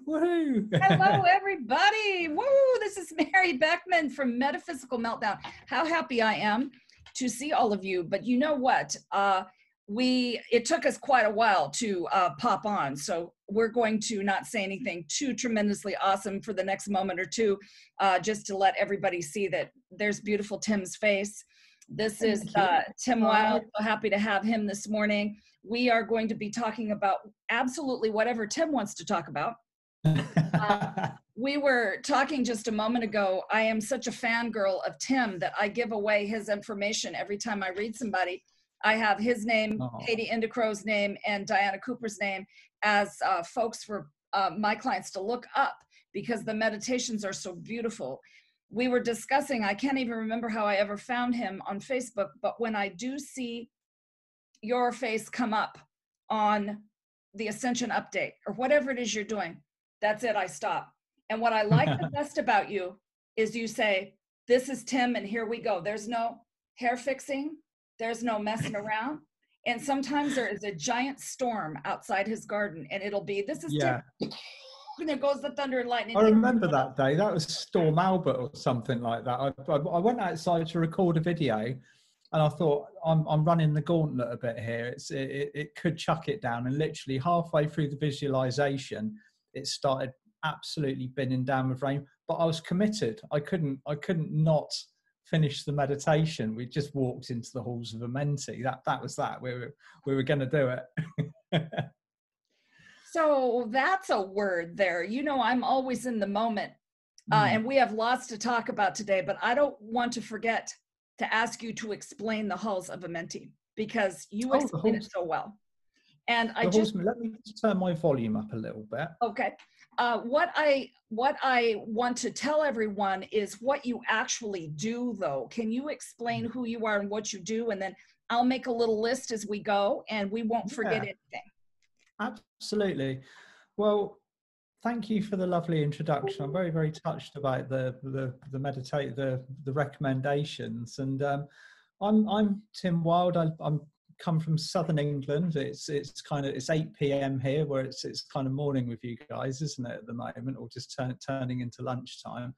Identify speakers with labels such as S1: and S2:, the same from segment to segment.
S1: Woohoo!
S2: Hello, everybody. Woo! This is Mary Beckman from Metaphysical Meltdown. How happy I am to see all of you. But you know what? It took us quite a while to pop on. So we're going to not say anything too tremendously awesome for the next moment or two, just to let everybody see that there's beautiful Tim's face. This is Tim Wild. So happy to have him this morning. We are going to be talking about absolutely whatever Tim wants to talk about. We were talking just a moment ago. I am such a fangirl of Tim that I give away his information every time I read somebody. I have his name, Katie Indicrow's name, and Diana Cooper's name as folks for my clients to look up because the meditations are so beautiful. We were discussing, I can't even remember how I ever found him on Facebook, but when I do see your face come up on the Ascension update or whatever it is you're doing, that's it, I stop. And what I like the best about you is you say, this is Tim and here we go. There's no hair fixing. There's no messing around. And sometimes there is a giant storm outside his garden and it'll be, this is Tim. And there goes the thunder and lightning.
S1: I remember that day. That was Storm Albert or something like that. I went outside to record a video and I thought, I'm running the gauntlet a bit here. It could chuck it down. And literally halfway through the visualization, it started absolutely binning down with rain. But I was committed. I couldn't not finish the meditation. We just walked into the Halls of Amenti. That was that. We were going to do it.
S2: So that's a word there. You know, I'm always in the moment, and we have lots to talk about today, but I don't want to forget to ask you to explain the Halls of Amenti because you explain it so well. And let
S1: me just turn my volume up a little bit.
S2: Okay. What I want to tell everyone is what you actually do, though. Can you explain who you are and what you do? And then I'll make a little list as we go, and we won't forget anything.
S1: Absolutely. Well, thank you for the lovely introduction. I'm very, very touched about the recommendations. And I'm Tim Wild. I'm come from southern England. It's 8 p.m. here, where it's kind of morning with you guys, isn't it, at the moment, or just turning into lunchtime.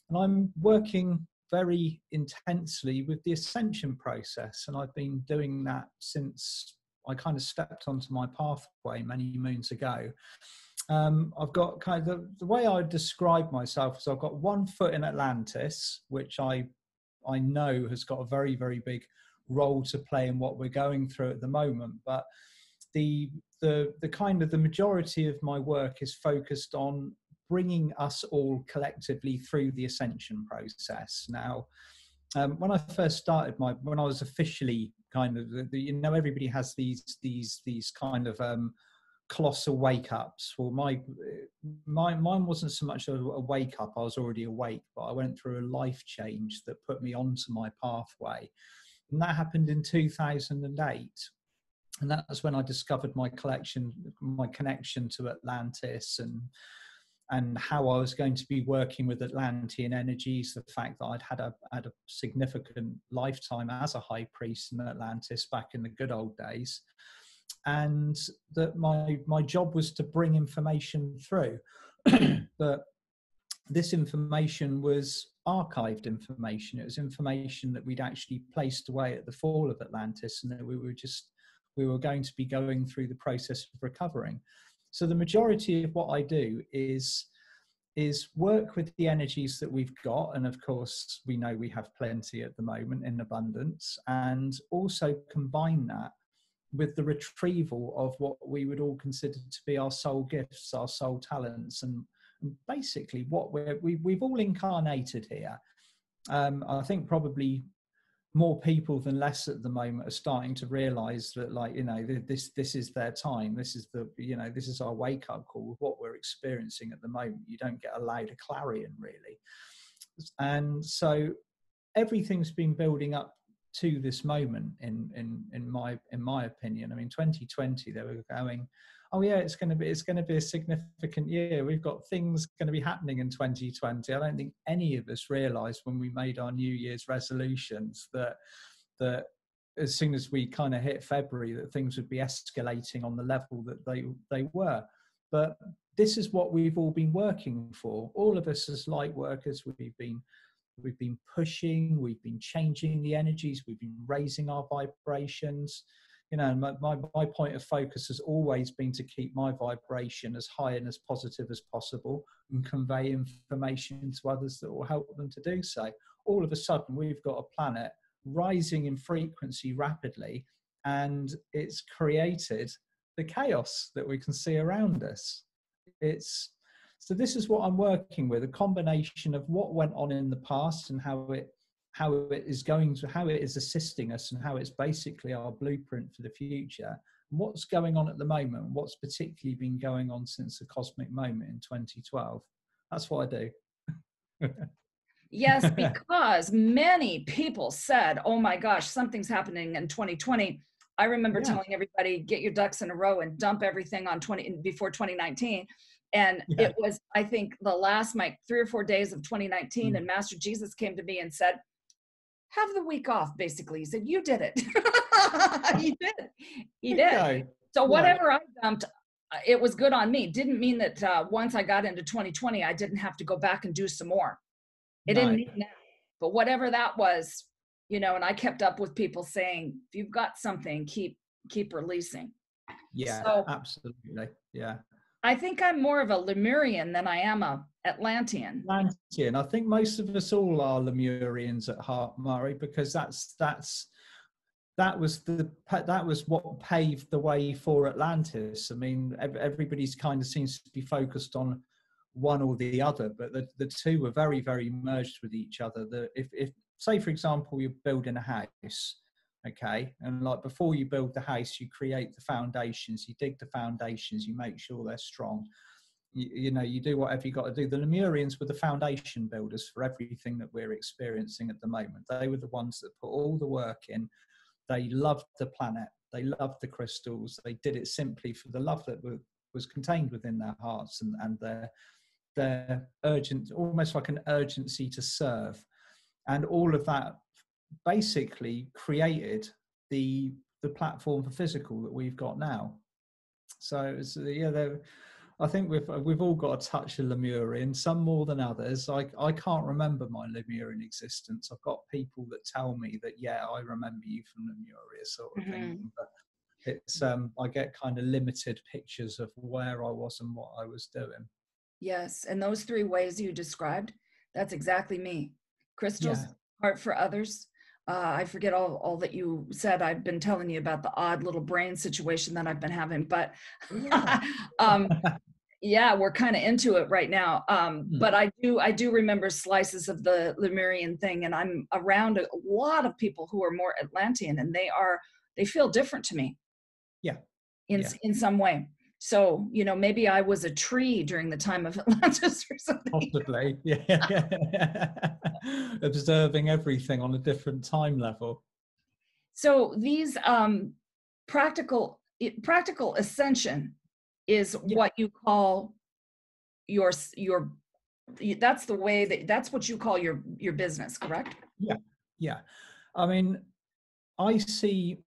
S1: And I'm working very intensely with the Ascension process, and I've been doing that since I kind of stepped onto my pathway many moons ago. I've got kind of the way I describe myself is I've got one foot in Atlantis, which I know has got a very, very big role to play in what we're going through at the moment. But the kind of the majority of my work is focused on bringing us all collectively through the Ascension process. Now, when I first started when I was officially kind of, everybody has these kind of colossal wake ups. Well, mine wasn't so much a wake up. I was already awake, but I went through a life change that put me onto my pathway. And that happened in 2008. And that was when I discovered my connection to Atlantis and how I was going to be working with Atlantean energies, the fact that I'd had a significant lifetime as a high priest in Atlantis back in the good old days. And that my job was to bring information through. But this information was archived information. It was information that we'd actually placed away at the fall of Atlantis, and that we were going to be going through the process of recovering. So the majority of what I do is work with the energies that we've got, and of course we know we have plenty at the moment in abundance, and also combine that with the retrieval of what we would all consider to be our soul gifts, our soul talents, and basically what we've all incarnated here. I think probably more people than less at the moment are starting to realize that, like, this is their time. This is this is our wake up call with what we're experiencing at the moment. You don't get a louder clarion, really. And so everything's been building up to this moment in my opinion. I mean, 2020, they were going, oh yeah, it's going to be a significant year. We've got things going to be happening in 2020. I don't think any of us realized when we made our New Year's resolutions that as soon as we kind of hit February, that things would be escalating on the level that they were. But this is what we've all been working for. All of us as light workers, we've been pushing, we've been changing the energies, we've been raising our vibrations. You know, my point of focus has always been to keep my vibration as high and as positive as possible and convey information to others that will help them to do so. All of a sudden, we've got a planet rising in frequency rapidly, and it's created the chaos that we can see around us. So this is what I'm working with, a combination of what went on in the past and how it is assisting us, and how it's basically our blueprint for the future, and what's going on at the moment, and what's particularly been going on since the cosmic moment in 2012. That's what I do.
S2: Yes, because many people said, oh my gosh, something's happening in 2020. I remember telling everybody, get your ducks in a row and dump everything on before 2019. And it was, I think, the last 3 or 4 days of 2019, and Master Jesus came to me and said, have the week off, basically. He said, you did it. He did. So whatever I dumped, it was good on me. Didn't mean that once I got into 2020, I didn't have to go back and do some more. It didn't mean that. But whatever that was, you know, and I kept up with people saying, if you've got something, keep releasing.
S1: Yeah,
S2: so,
S1: absolutely. Yeah.
S2: I think I'm more of a Lemurian than I am a Atlantean.
S1: Atlantean. I think most of us all are Lemurians at heart, Murray, because that was what paved the way for Atlantis. I mean, everybody's kind of seems to be focused on one or the other, but the two were very, very merged with each other. If say, for example, you're building a house, okay, and like before you build the house, you create the foundations, you dig the foundations, you make sure they're strong. You know, you do whatever you got to do. The Lemurians were the foundation builders for everything that we're experiencing at the moment. They were the ones that put all the work in. They loved the planet. They loved the crystals. They did it simply for the love that was contained within their hearts, and their urgent, almost like an urgency to serve. And all of that basically created the platform for physical that we've got now. So I think we've all got a touch of Lemurian, some more than others. I can't remember my Lemurian existence. I've got people that tell me that, yeah, I remember you from Lemuria, sort of thing. But it's I get kind of limited pictures of where I was and what I was doing.
S2: Yes, and those 3 ways you described, that's exactly me. Crystals, heart for others. I forget all that you said. I've been telling you about the odd little brain situation that I've been having, but yeah, we're kind of into it right now. But I do remember slices of the Lemurian thing, and I'm around a lot of people who are more Atlantean, and they feel different to me.
S1: Yeah.
S2: In some way. So, you know, maybe I was a tree during the time of Atlantis or something.
S1: Possibly, yeah. Observing everything on a different time level.
S2: So these practical ascension is what you call your that's the way that's what you call your business, correct?
S1: Yeah. I mean, I see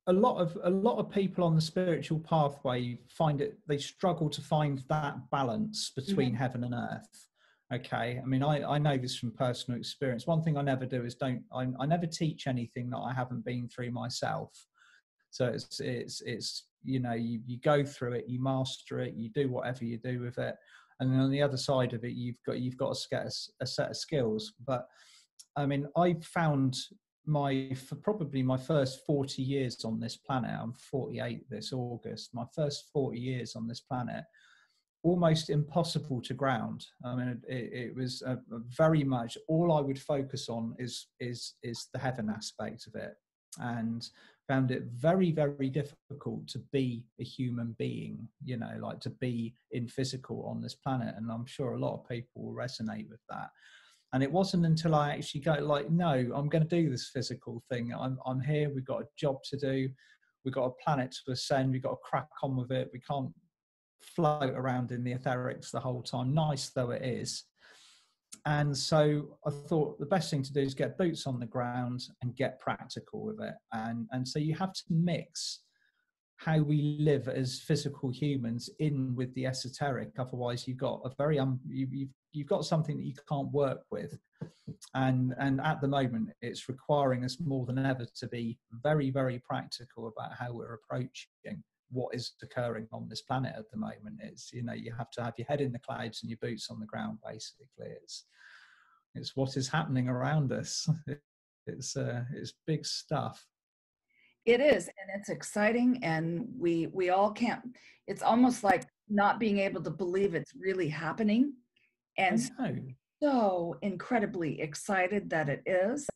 S1: a lot of people on the spiritual pathway they struggle to find that balance between heaven and earth. Okay, I mean, I know this from personal experience. One thing I never do is I never teach anything that I haven't been through myself. So it's you know, you go through it, you master it, you do whatever you do with it, and then on the other side of it, you've got a set of skills. But I mean, I found probably my first 40 years on this planet, I'm 48 this August, my first 40 years on this planet, almost impossible to ground. I mean, it was very much all I would focus on is the heaven aspect of it, and found it very, very difficult to be a human being, you know, like to be in physical on this planet. And I'm sure a lot of people will resonate with that. And it wasn't until I actually go like, no, I'm going to do this physical thing. I'm here. We've got a job to do. We've got a planet to ascend. We've got to crack on with it. We can't float around in the etherics the whole time, nice though it is. And so I thought the best thing to do is get boots on the ground and get practical with it. And so you have to mix how we live as physical humans in with the esoteric. Otherwise, you've got a very you've got something that you can't work with, and at the moment, it's requiring us more than ever to be very, very practical about how we're approaching what is occurring on this planet at the moment. It's, you know, you have to have your head in the clouds and your boots on the ground. Basically, it's what is happening around us. It's big stuff.
S2: It is, and it's exciting, and we all can't. It's almost like not being able to believe it's really happening, and so incredibly excited that it is.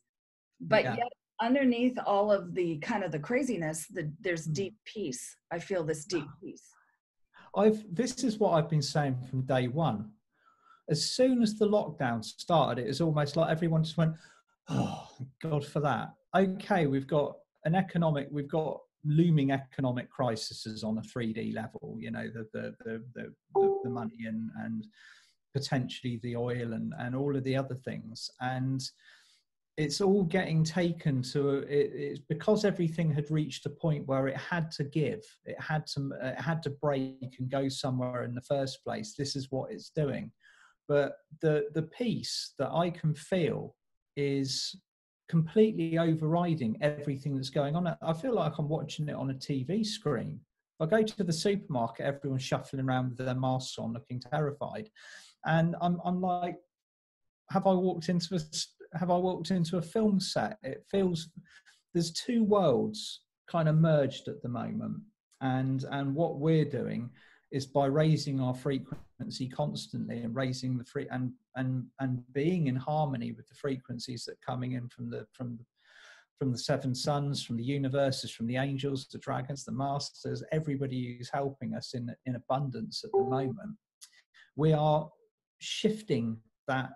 S2: But yet, underneath all of the kind of the craziness, there's deep peace. I feel this deep peace.
S1: This is what I've been saying from day one. As soon as the lockdown started, it was almost like everyone just went, "Oh, God for that." Okay, we've got looming economic crises on a 3D level. You know, the money and potentially the oil and all of the other things, and it's all getting taken to it's because everything had reached a point where it had to give, it had to break and go somewhere in the first place. This is what it's doing. But the peace that I can feel is completely overriding everything that's going on. I feel like I'm watching it on a TV screen. If I go to the supermarket, everyone's shuffling around with their masks on, looking terrified, and I'm like, have I walked into a film set? It feels there's two worlds kind of merged at the moment, and what we're doing is by raising our frequency constantly and raising and being in harmony with the frequencies that are coming in from the seven suns, from the universes, from the angels, the dragons, the masters, everybody who's helping us in abundance at the moment. We are shifting that,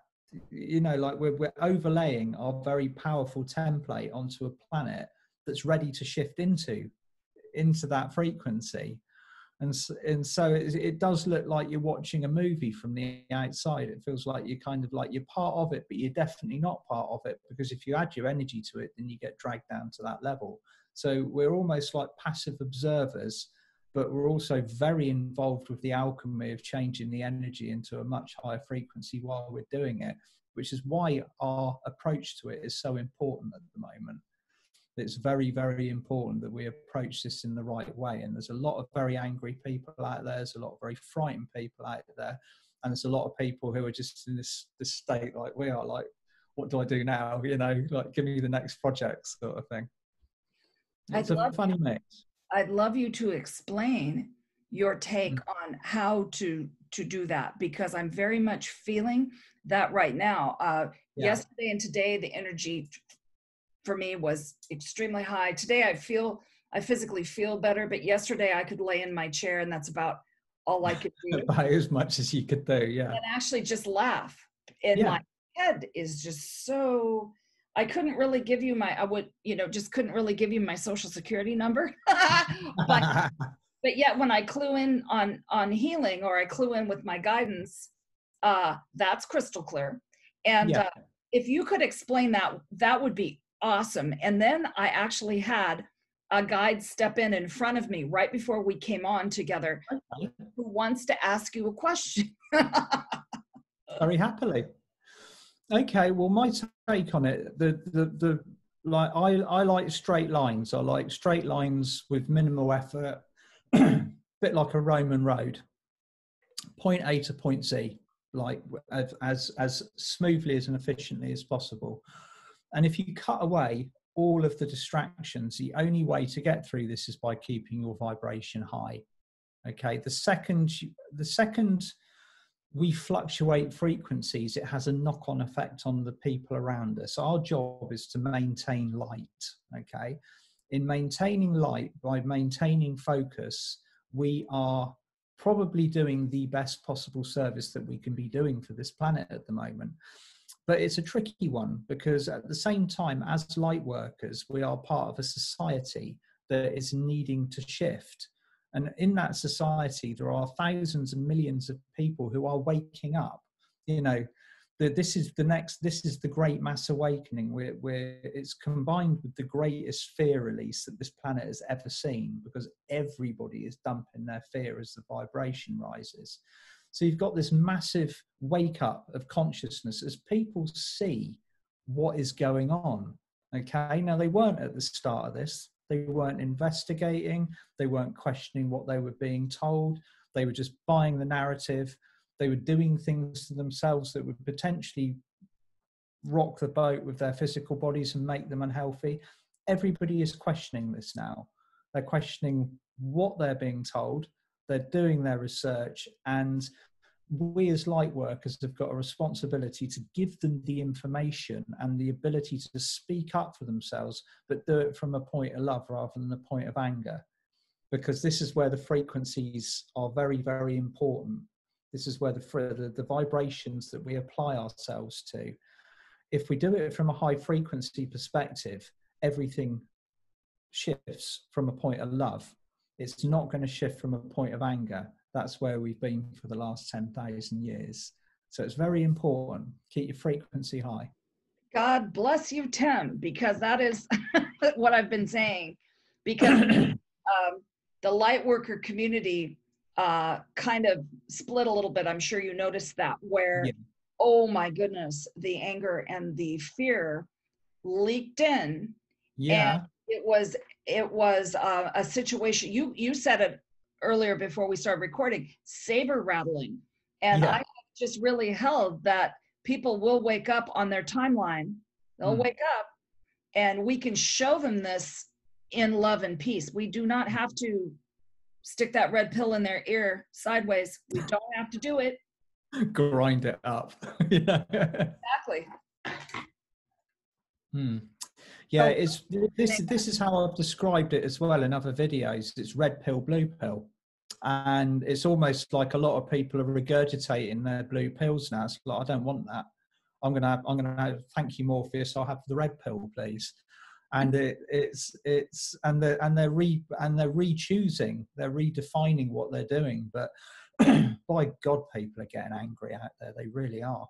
S1: you know, like we're overlaying our very powerful template onto a planet that's ready to shift into that frequency. And so it does look like you're watching a movie from the outside. It feels like you're kind of like you're part of it, but you're definitely not part of it, because if you add your energy to it, then you get dragged down to that level. So we're almost like passive observers, but we're also very involved with the alchemy of changing the energy into a much higher frequency while we're doing it, which is why our approach to it is so important at the moment. It's very, very important that we approach this in the right way. And there's a lot of very angry people out there. There's a lot of very frightened people out there. And there's a lot of people who are just in this state like we are, like, what do I do now? You know, like, give me the next project sort of thing. It's a funny mix.
S2: I'd love you to explain your take on how to do that, because I'm very much feeling that right now. Yesterday and today, the energy for me was extremely high. Today I physically feel better, but yesterday I could lay in my chair and that's about all I could do.
S1: About as much as you could do, yeah.
S2: And actually just laugh. And my head is just so, I couldn't really give you just couldn't really give you my social security number. but yet when I clue in on healing, or I clue in with my guidance, that's crystal clear. And if you could explain that, that would be awesome. And then I actually had a guide step in front of me right before we came on together, who wants to ask you a question.
S1: Very happily. Okay, well, my take on it, like I like straight lines. I like straight lines with minimal effort, a bit like a Roman road, point A to point Z, like as smoothly and efficiently as possible. And if you cut away all of the distractions, the only way to get through this is by keeping your vibration high. Okay, the second we fluctuate frequencies, it has a knock-on effect on the people around us. Our job is to maintain light. Okay, in maintaining light, by maintaining focus, we are probably doing the best possible service that we can be doing for this planet at the moment. But it's a tricky one, because at the same time, as light workers, we are part of a society that is needing to shift. And in that society, there are thousands and millions of people who are waking up. You know, this is the great mass awakening, where it's combined with the greatest fear release that this planet has ever seen, because everybody is dumping their fear as the vibration rises. So you've got this massive wake up of consciousness as people see what is going on. Okay, now they weren't at the start of this. They weren't investigating. They weren't questioning what they were being told. They were just buying the narrative. They were doing things to themselves that would potentially rock the boat with their physical bodies and make them unhealthy. Everybody is questioning this now. They're questioning what they're being told. They're doing their research, and we as light workers have got a responsibility to give them the information and the ability to speak up for themselves, but do it from a point of love rather than a point of anger, because this is where the frequencies are very, very important. This is where the vibrations that we apply ourselves to, if we do it from a high frequency perspective, everything shifts from a point of love. It's not going to shift from a point of anger. That's where we've been for the last 10,000 years. So it's very important. Keep your frequency high.
S2: God bless you, Tim, because that is what I've been saying. Because the light worker community kind of split a little bit. I'm sure you noticed that, where, yeah. Oh my goodness, the anger and the fear leaked in.
S1: Yeah.
S2: And it was a situation. You said it earlier before we started recording, saber rattling. And yeah. I just really held that people will wake up on their timeline. They'll wake up and we can show them this in love and peace. We do not have to stick that red pill in their ear sideways. We don't have to do it.
S1: Grind it up. Yeah.
S2: Exactly.
S1: Yeah, it's this is how I've described it as well in other videos. It's red pill, blue pill, and it's almost like a lot of people are regurgitating their blue pills now. It's like, I don't want that. I'm gonna thank you, Morpheus. I'll have the red pill, please. And they're re-choosing, they're redefining what they're doing. But by God, people are getting angry out there. They really are.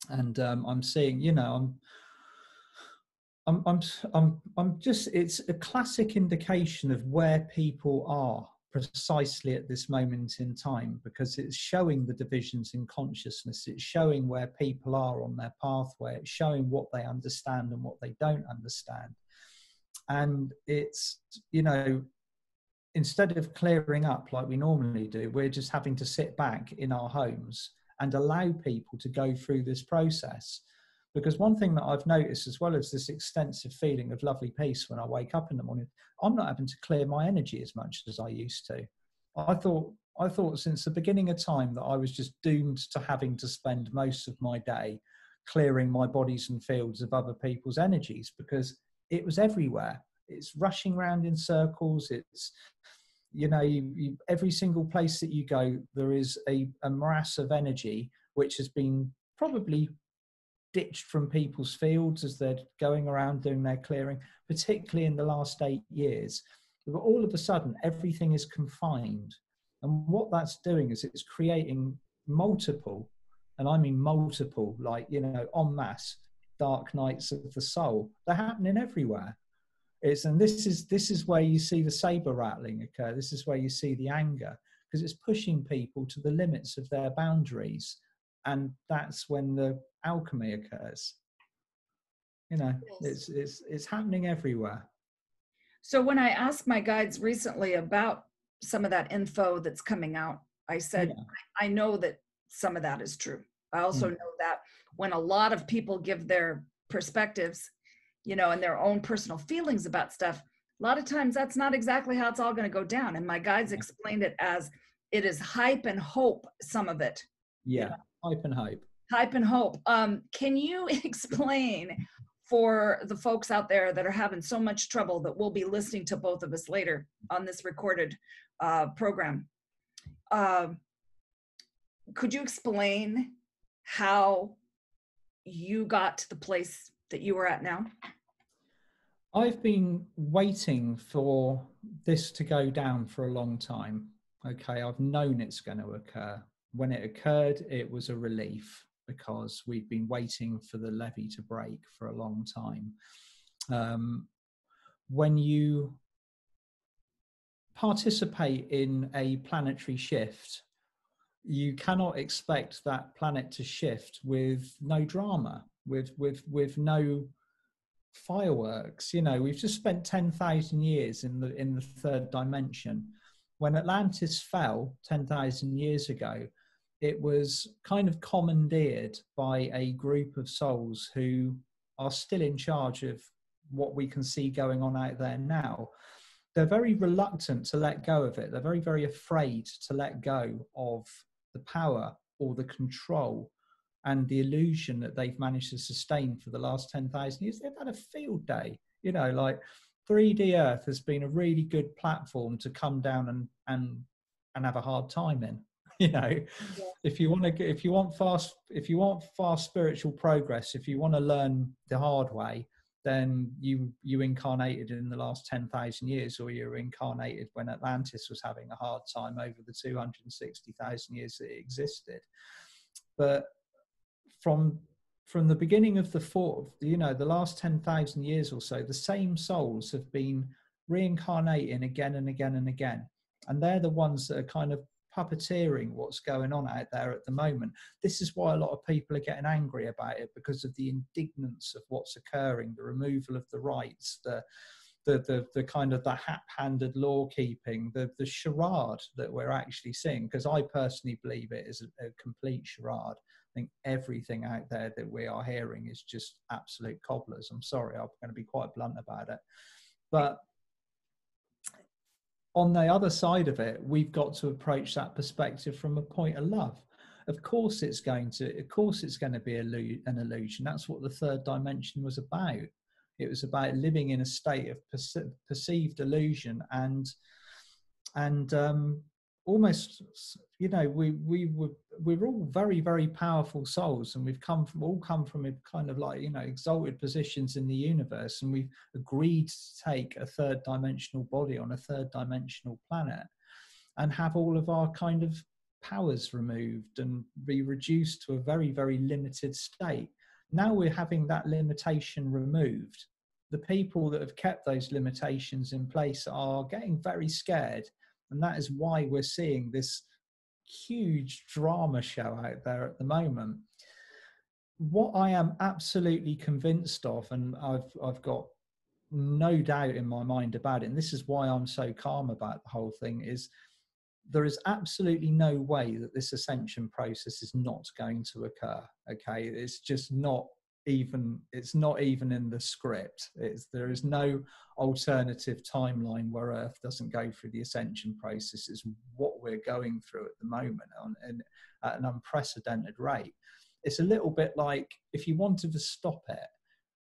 S1: And I'm seeing, you know, I'm just, it's a classic indication of where people are precisely at this moment in time, because it's showing the divisions in consciousness. It's showing where people are on their pathway. It's showing what they understand and what they don't understand. And it's, you know, instead of clearing up like we normally do, we're just having to sit back in our homes and allow people to go through this process. Because one thing that I've noticed, as well as this extensive feeling of lovely peace when I wake up in the morning, I'm not having to clear my energy as much as I used to. I thought since the beginning of time that I was just doomed to having to spend most of my day clearing my bodies and fields of other people's energies, because it was everywhere. It's rushing around in circles. It's, you know, every single place that you go, there is a morass of energy which has been probably ditched from people's fields as they're going around doing their clearing, particularly in the last 8 years. But all of a sudden, everything is confined. And what that's doing is it's creating multiple, and I mean multiple, like, you know, en masse, dark nights of the soul. They're happening everywhere. And this is where you see the saber rattling occur. This is where you see the anger, because it's pushing people to the limits of their boundaries. And that's when the alchemy occurs. You know, yes. It's happening everywhere.
S2: So when I asked my guides recently about some of that info that's coming out, I said, yeah. I know that some of that is true. I also know that when a lot of people give their perspectives, you know, and their own personal feelings about stuff, a lot of times that's not exactly how it's all going to go down. And my guides explained it as it is hype and hope, some of it.
S1: Yeah. You know? Hype and hope.
S2: Hype and hope. Can you explain for the folks out there that are having so much trouble that will be listening to both of us later on this recorded program? Could you explain how you got to the place that you are at now?
S1: I've been waiting for this to go down for a long time. Okay, I've known it's going to occur. When it occurred, it was a relief, because we've been waiting for the levee to break for a long time. When you participate in a planetary shift, you cannot expect that planet to shift with no drama, with no fireworks. You know, we've just spent 10,000 years in the third dimension. When Atlantis fell 10,000 years ago, it was kind of commandeered by a group of souls who are still in charge of what we can see going on out there now. They're very reluctant to let go of it. They're very, very afraid to let go of the power or the control and the illusion that they've managed to sustain for the last 10,000 years. They've had a field day, you know, like 3D Earth has been a really good platform to come down and have a hard time in. You know,
S2: Yeah.
S1: if you want fast spiritual progress, if you want to learn the hard way, then you incarnated in the last 10,000 years, or you were incarnated when Atlantis was having a hard time over the 260,000 years that it existed. But from the beginning of the last 10,000 years or so, the same souls have been reincarnating again and again and again. And they're the ones that are kind of puppeteering what's going on out there at the moment. This is why a lot of people are getting angry about it, because of the indignance of what's occurring, the removal of the rights, the kind of the hap-handed law keeping, the charade that we're actually seeing. Because I personally believe it is a complete charade. I think everything out there that we are hearing is just absolute cobblers. I'm sorry, I'm going to be quite blunt about it. But on the other side of it, we've got to approach that perspective from a point of love. Of course it's going to be an illusion. That's what the third dimension was about. It was about living in a state of perceived illusion and almost, you know, we're all very, very powerful souls, and we've all come from a kind of like, you know, exalted positions in the universe, and we've agreed to take a third dimensional body on a third dimensional planet and have all of our kind of powers removed and be reduced to a very, very limited state. Now we're having that limitation removed. The people that have kept those limitations in place are getting very scared. And that is why we're seeing this huge drama show out there at the moment. What I am absolutely convinced of, and I've got no doubt in my mind about it, and this is why I'm so calm about the whole thing, is there is absolutely no way that this ascension process is not going to occur. Okay, it's just not even in the script. There is no alternative timeline where Earth doesn't go through the ascension process. Is what we're going through at the moment at an unprecedented rate. It's a little bit like, if you wanted to stop it,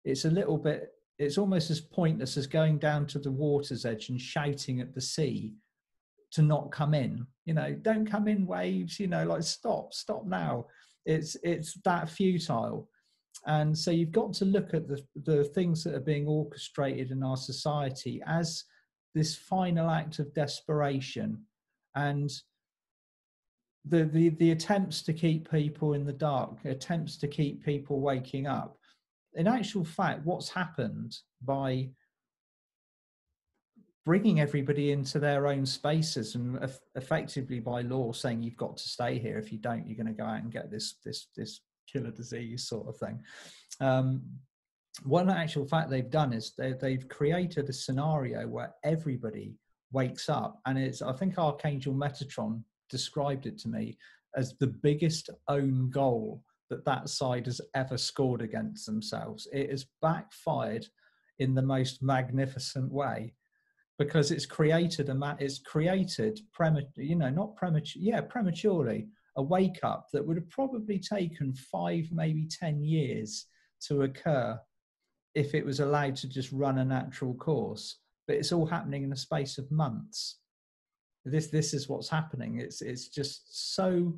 S1: it's almost as pointless as going down to the water's edge and shouting at the sea to not come in. You know, don't come in, waves, you know, like stop now. It's that futile. And so you've got to look at the things that are being orchestrated in our society as this final act of desperation, and the attempts to keep people in the dark, attempts to keep people waking up. In actual fact, what's happened by bringing everybody into their own spaces and effectively by law saying you've got to stay here, if you don't, you're going to go out and get this killer disease sort of thing. What in actual fact they've done is they've created a scenario where everybody wakes up, and I think Archangel Metatron described it to me as the biggest own goal that side has ever scored against themselves. It has backfired in the most magnificent way, because it's created prematurely a wake up that would have probably taken 5, maybe 10 years to occur if it was allowed to just run a natural course. But it's all happening in the space of months. This is what's happening. It's just so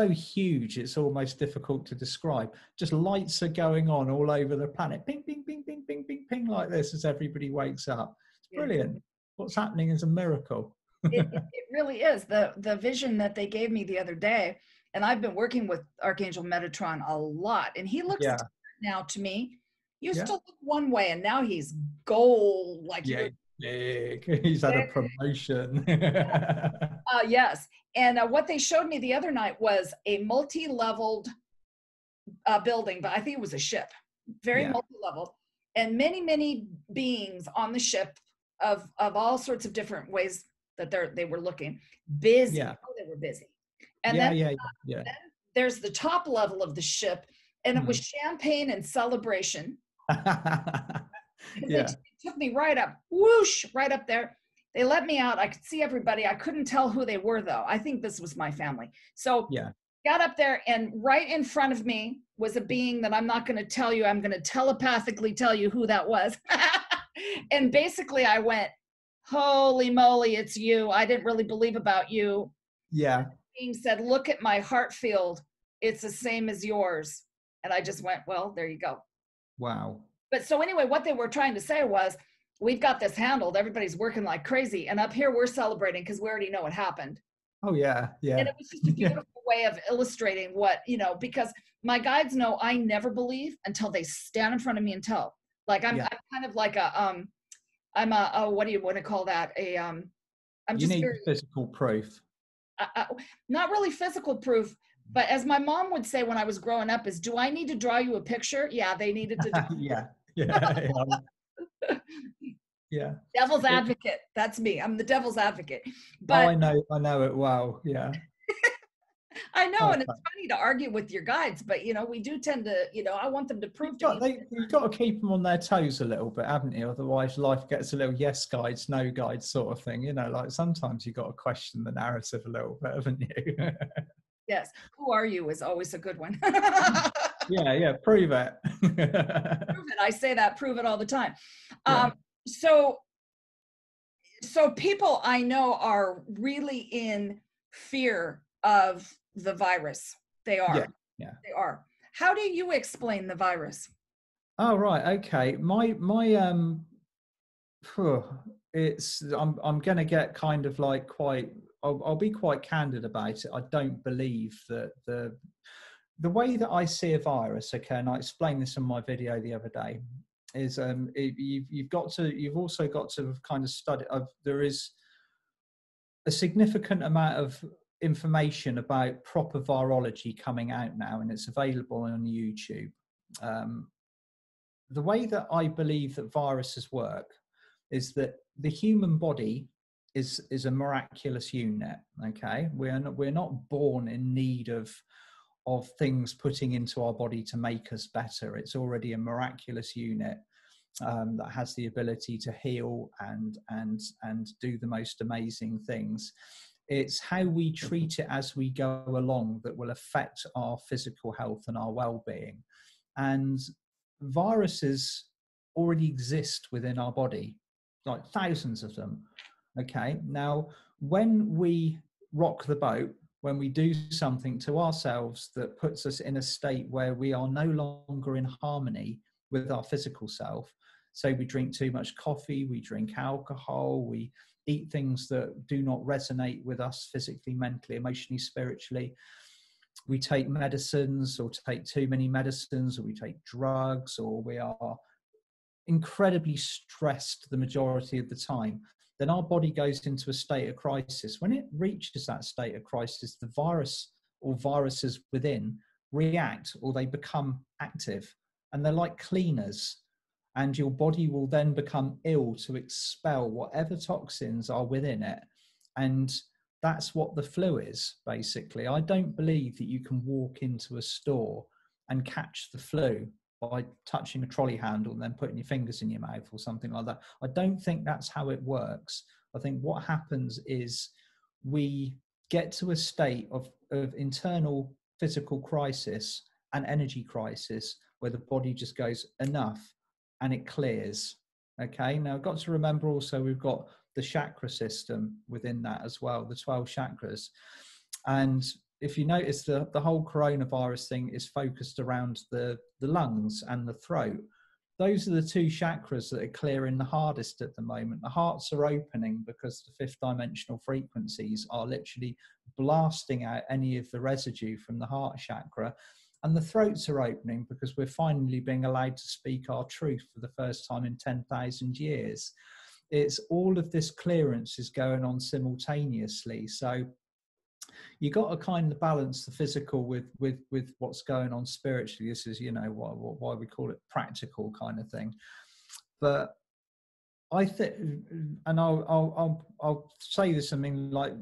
S1: huge, it's almost difficult to describe. Just lights are going on all over the planet, ping, ping, ping, ping, ping, ping, ping, like this as everybody wakes up. It's brilliant. What's happening is a miracle.
S2: It really is. The vision that they gave me the other day, and I've been working with Archangel Metatron a lot, and he looks
S1: Yeah.
S2: different now to me. Used
S1: Yeah.
S2: to look one way, and now he's gold, like he
S1: Yeah.
S2: looks
S1: Big. He's had a promotion.
S2: yes. And what they showed me the other night was a multi-leveled building, but I think it was a ship, very
S1: Yeah.
S2: multi-level, and many, many beings on the ship of all sorts of different ways that they were looking busy.
S1: Yeah.
S2: Oh, they were busy. And
S1: Yeah.
S2: then,
S1: Yeah. Yeah.
S2: then there's the top level of the ship, and it was champagne and celebration. They
S1: Yeah.
S2: took me right up, whoosh, right up there. They let me out. I could see everybody. I couldn't tell who they were, though. I think this was my family. So
S1: Yeah.
S2: got up there, and right in front of me was a being that I'm not going to tell you. I'm going to telepathically tell you who that was. And basically I went, holy moly, it's you. I didn't really believe about you.
S1: Yeah.
S2: And the being said, look at my heart field. It's the same as yours. And I just went, well, there you go.
S1: Wow.
S2: But so anyway, what they were trying to say was, we've got this handled. Everybody's working like crazy. And up here, we're celebrating because we already know what happened.
S1: Oh, yeah. Yeah.
S2: And it was just a beautiful way of illustrating what, because my guides know I never believe until they stand in front of me and tell. Like I'm kind of like what do you want to call that? I'm
S1: You
S2: just
S1: need
S2: very,
S1: physical proof.
S2: not really physical proof, but as my mom would say when I was growing up, is, do I need to draw you a picture? Yeah, they needed to.
S1: Yeah. Yeah. Yeah.
S2: Devil's advocate. That's me. I'm the devil's advocate. But
S1: I know it well. Yeah.
S2: I know, and it's funny to argue with your guides, but we do tend to, I want them to prove to me.
S1: You've got to keep them on their toes a little bit, haven't you? Otherwise, life gets a little yes guides, no guides sort of thing. Like sometimes you've got to question the narrative a little bit, haven't you?
S2: Yes. Who are you is always a good one.
S1: Yeah. Prove it.
S2: Prove it. I say that. Prove it all the time.
S1: Yeah.
S2: So people I know are really in fear of the virus. They are.
S1: Yeah.
S2: They are. How do you explain the virus?
S1: Oh, right. Okay. My it's I'm going to get kind of like quite. I'll be quite candid about it. I don't believe that the way that I see a virus. Okay, and I explained this in my video the other day. Is you've also got to kind of study. There is a significant amount of information about proper virology coming out now, and it's available on YouTube. The way that I believe that viruses work is that the human body is a miraculous unit. Okay, we're not born in need of things putting into our body to make us better. It's already a miraculous unit that has the ability to heal and do the most amazing things. It's how we treat it as we go along that will affect our physical health and our well-being. And viruses already exist within our body, like thousands of them. Okay, now when we rock the boat, when we do something to ourselves that puts us in a state where we are no longer in harmony with our physical self, so we drink too much coffee, we drink alcohol, we eat things that do not resonate with us physically, mentally, emotionally, spiritually, we take medicines or take too many medicines, or we take drugs, or we are incredibly stressed the majority of the time, then our body goes into a state of crisis. When it reaches that state of crisis, the virus or viruses within react, or they become active, and they're like cleaners. And your body will then become ill to expel whatever toxins are within it. And that's what the flu is, basically. I don't believe that you can walk into a store and catch the flu by touching a trolley handle and then putting your fingers in your mouth or something like that. I don't think that's how it works. I think what happens is we get to a state of internal physical crisis and energy crisis where the body just goes enough and it clears. Okay, now I've got to remember also we've got the chakra system within that as well, the 12 chakras. And if you notice, the whole coronavirus thing is focused around the lungs and the throat. those are the two chakras that are clearing the hardest at the moment. The hearts are opening because the fifth dimensional frequencies are literally blasting out any of the residue from the heart chakra. And the throats are opening because we're finally being allowed to speak our truth for the first time in 10,000 years. It's all of this clearance is going on simultaneously. So you got to kind of balance the physical with what's going on spiritually. This is, you know, why we call it practical kind of thing. But I think, and I'll say this, I mean, like,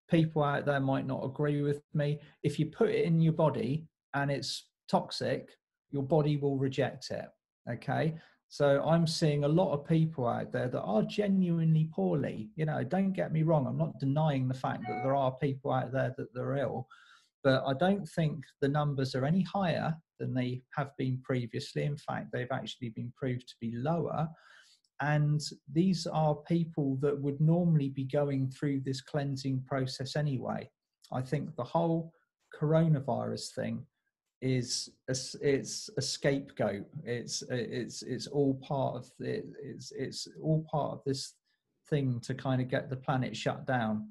S1: people out there might not agree with me. If you put it in your body and it's toxic, your body will reject it. Okay. So I'm seeing a lot of people out there that are genuinely poorly. You know, don't get me wrong. I'm not denying the fact that there are people out there that they're ill, but I don't think the numbers are any higher than they have been previously. In fact, they've actually been proved to be lower. And these are people that would normally be going through this cleansing process anyway. I think the whole coronavirus thing is it's a scapegoat. It's all part of it's all part of this thing to kind of get the planet shut down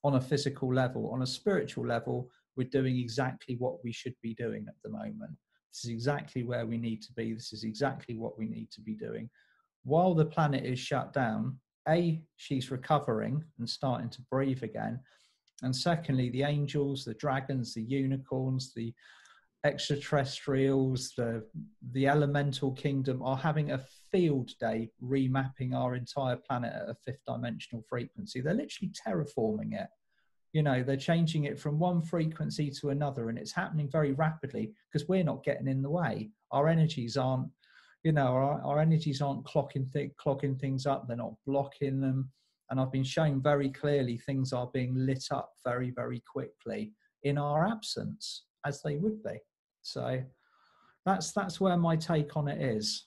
S1: on a physical level. On a spiritual level, we're doing exactly what we should be doing at the moment. This is exactly where we need to be. This is exactly what we need to be doing. While the planet is shut down, she's recovering and starting to breathe again. And secondly, the angels, the dragons, the unicorns, the extraterrestrials, the elemental kingdom are having a field day remapping our entire planet at a fifth dimensional frequency. They're literally terraforming it. You know, they're changing it from one frequency to another, and it's happening very rapidly because we're not getting in the way. Our energies aren't, you know, our energies aren't clogging things up. They're not blocking them. And I've been shown very clearly things are being lit up very, very quickly in our absence, as they would be. So that's where my take on it is.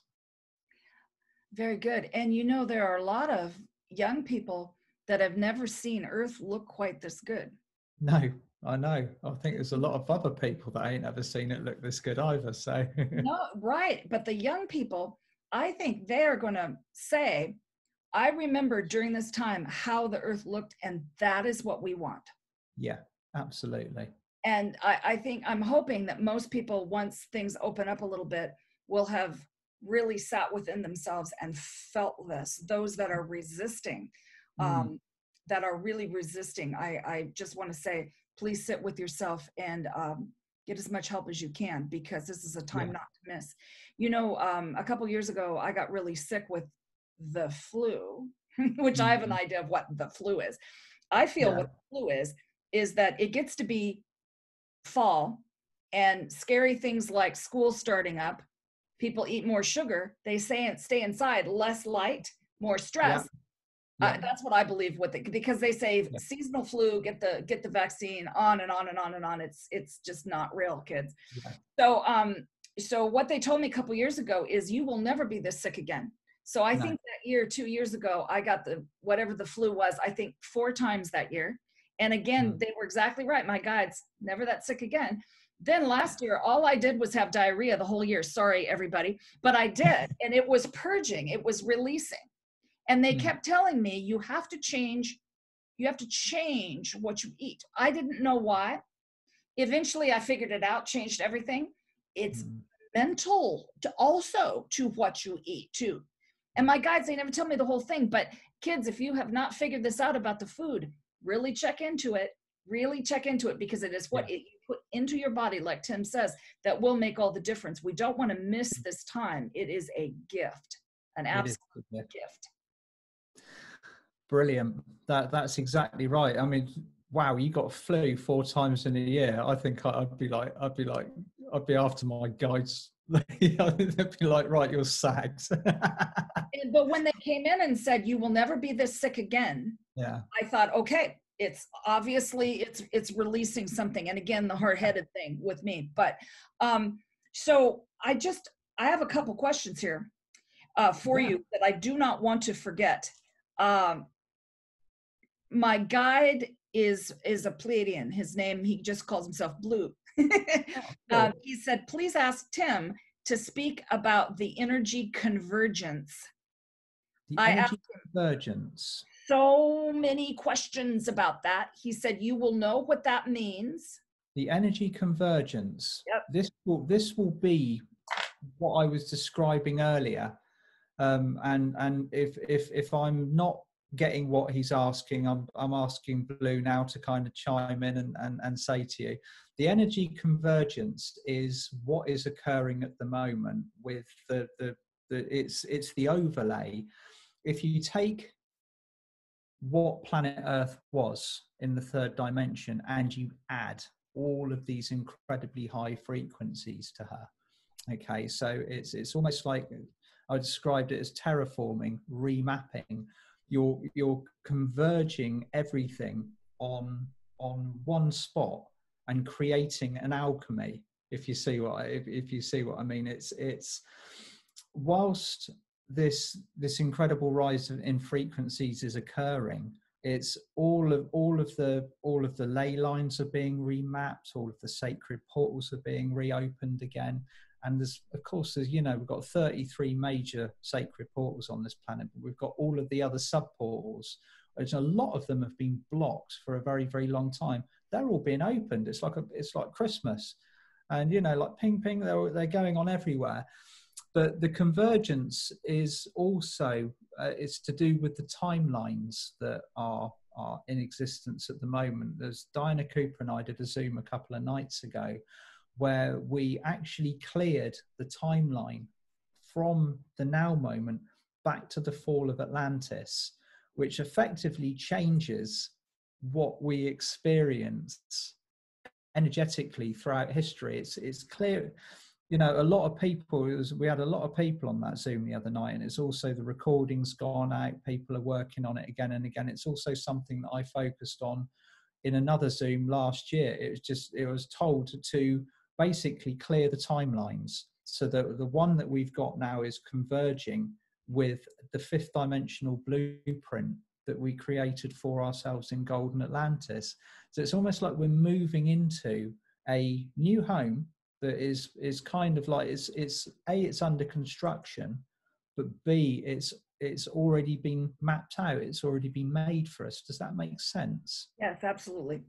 S2: Very good. And you know, there are a lot of young people that have never seen Earth look quite this good.
S1: No, I know. I think there's a lot of other people that ain't ever seen it look this good either. So
S2: no, right. But the young people, I think they're going to say, I remember during this time how the Earth looked, and that is what we want.
S1: Yeah, absolutely.
S2: And I think, I'm hoping that most people, once things open up a little bit, will have really sat within themselves and felt this. Those that are resisting, that are really resisting, I just want to say, please sit with yourself and get as much help as you can, because this is a time not to miss. You know, a couple years ago, I got really sick with the flu, which I have an idea of what the flu is. I feel what the flu is that it gets to be fall, and scary things like school starting up, people eat more sugar, they say stay inside, less light, more stress. That's what I believe with it, because they say seasonal flu, get the vaccine, on and on and on and on. It's just not real, kids. So what they told me a couple years ago is you will never be this sick again. So I think that year, 2 years ago, I got whatever the flu was, I think 4 times that year. And again, they were exactly right. My guides, never that sick again. Then last year, all I did was have diarrhea the whole year. Sorry, everybody. But I did. And it was purging. It was releasing. And they kept telling me, you have to change what you eat. I didn't know why. Eventually, I figured it out, changed everything. It's mental to what you eat, too. And my guides, they never tell me the whole thing. But kids, if you have not figured this out about the food, really check into it. Really check into it, because it is what you put into your body, like Tim says, that will make all the difference. We don't want to miss this time. It is a gift, an absolute gift.
S1: Brilliant. That's exactly right. I mean, wow, you got flu 4 times in a year. I think I'd be after my guides. They'd be like, right, you're sacked.
S2: But when they came in and said, you will never be this sick again, I thought, okay, it's obviously it's releasing something. And again, the hard-headed thing with me. But so I have a couple questions here for you that I do not want to forget. My guide is a Pleiadian. His name, he just calls himself Blue. He said, please ask Tim to speak about the energy convergence.
S1: The
S2: I
S1: energy
S2: asked him
S1: convergence.
S2: so many questions about that. He said, you will know what that means.
S1: The energy convergence.
S2: Yep.
S1: This will be what I was describing earlier. And if I'm not getting what he's asking, I'm asking Blue now to kind of chime in and say to you, the energy convergence is what is occurring at the moment with it's the overlay. If you take what planet Earth was in the third dimension and you add all of these incredibly high frequencies to her, okay, so it's almost like I described it as terraforming, remapping. You're converging everything on one spot and creating an alchemy. If you see what I mean, it's whilst this incredible rise in frequencies is occurring, it's all of the ley lines are being remapped, all of the sacred portals are being reopened again. And there's, of course, we've got 33 major sacred portals on this planet, but we've got all of the other sub portals. A lot of them have been blocked for a very, very long time. They're all being opened. It's like Christmas, and like ping ping, they're going on everywhere. But the convergence is also it's to do with the timelines that are in existence at the moment. There's Diana Cooper and I did a Zoom a couple of nights ago, where we actually cleared the timeline from the now moment back to the fall of Atlantis, which effectively changes what we experience energetically throughout history. It's clear, a lot of people, we had a lot of people on that Zoom the other night, and it's also the recordings gone out. People are working on it again and again. It's also something that I focused on in another Zoom last year. It was told to basically clear the timelines so that the one that we've got now is converging with the fifth dimensional blueprint that we created for ourselves in Golden Atlantis. So it's almost like we're moving into a new home that is kind of like it's under construction, but B, it's already been mapped out. It's already been made for us. Does that make sense?
S2: Yes, absolutely.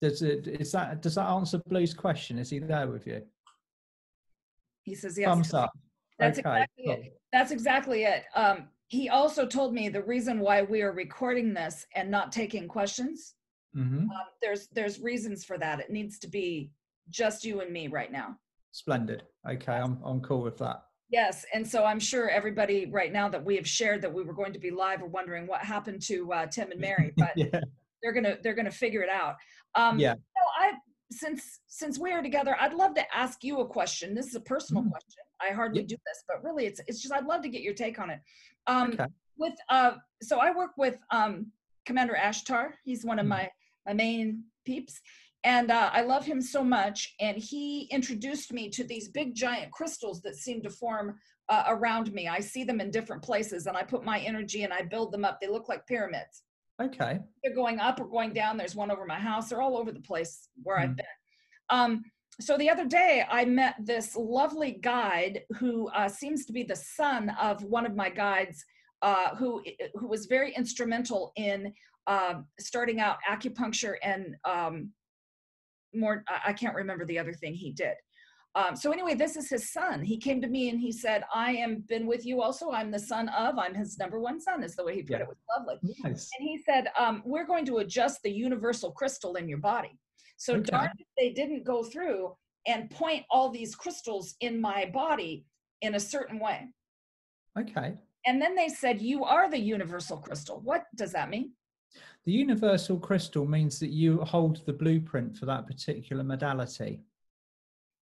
S1: Does that answer Blue's question? Is he there with you?
S2: He says yes.
S1: Thumbs up.
S2: That's
S1: okay,
S2: exactly
S1: cool.
S2: it. That's exactly it. He also told me the reason why we are recording this and not taking questions.
S1: Mm-hmm.
S2: There's reasons for that. It needs to be just you and me right now.
S1: Splendid. Okay, I'm cool with that.
S2: Yes, and so I'm sure everybody right now that we have shared that we were going to be live are wondering what happened to Tim and Mary, but
S1: yeah.
S2: they're gonna figure it out.
S1: Yeah.
S2: Since we are together, I'd love to ask you a question. This is a personal question. I hardly do this, but really it's just I'd love to get your take on it.
S1: Okay.
S2: So I work with Commander Ashtar. He's one of my main peeps. And I love him so much. And he introduced me to these big giant crystals that seem to form around me. I see them in different places and I put my energy and I build them up. They look like pyramids.
S1: Okay.
S2: They're going up or going down. There's one over my house. They're all over the place where I've been. So the other day I met this lovely guide who seems to be the son of one of my guides who was very instrumental in starting out acupuncture and more, I can't remember the other thing he did. So anyway, this is his son. He came to me and he said, I am been with you also. I'm the son of, I'm his number one son is the way he put it. It was lovely.
S1: Nice.
S2: And he said, we're going to adjust the universal crystal in your body. So darn if they didn't go through and point all these crystals in my body in a certain way.
S1: Okay.
S2: And then they said, you are the universal crystal. What does that mean?
S1: The universal crystal means that you hold the blueprint for that particular modality.